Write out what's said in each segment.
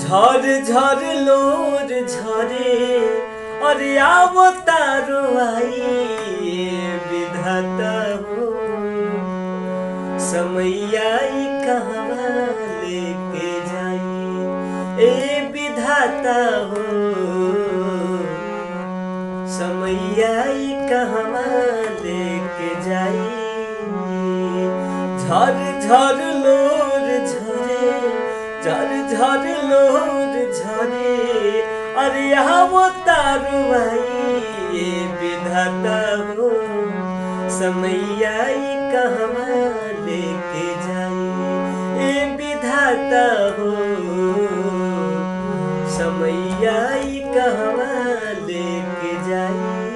झर झर लोर झरे अरे आवतारो आई विधाता हो समैयाई कहवा लेके जाई ए विधाता हो समैयाई कहवा लेके जाई झर झर लोर झरे झर झर लोर झरे अरे आवतारो आई विधाता हो समैयाई कहवा लेके जाई ए विधाता हो समैयाई कहवा लेके जाई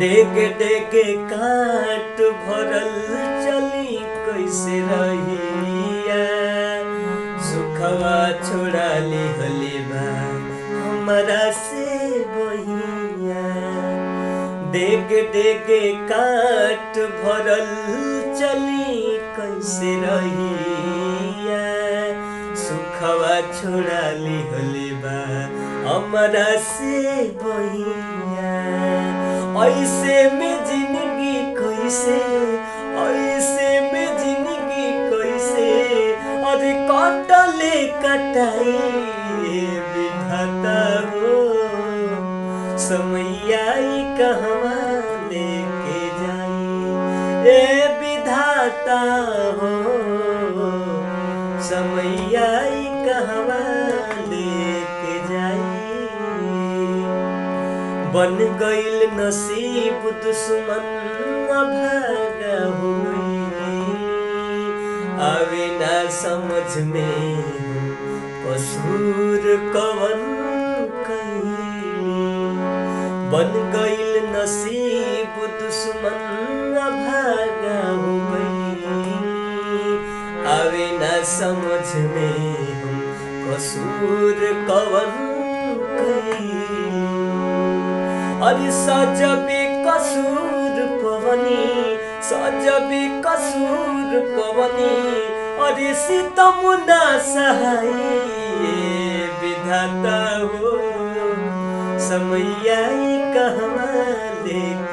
डेग डेग काट भरल चली कैसे रहिया सुखवा छोड़ा लिहले बा हमरा से बहिया डेग डेग काट भरल चली कैसे रहिया सुखवा छोड़ा लिहले बा हमरा से बहिया ऐसे में जिंदगी कैसे ऐसे में जिंदगी कैसे अरे कटले कटाई विधाता हो समैयाई कहवा लेके जाई ए विधाता हो समैयाई कहवा लेके जाई बन गईल नसीब दुश्मन भागा हुई आवे ना समझ में कसूर कवन कई बन गईल नसीब दुश्मन भागा हुई आवे ना समझ में कसूर कवन कई अरे सजबे कसूर पवनी सजबे कसूर पवनी अरे सितम ना सहाई विधाता हो समैयाई कहवा लेके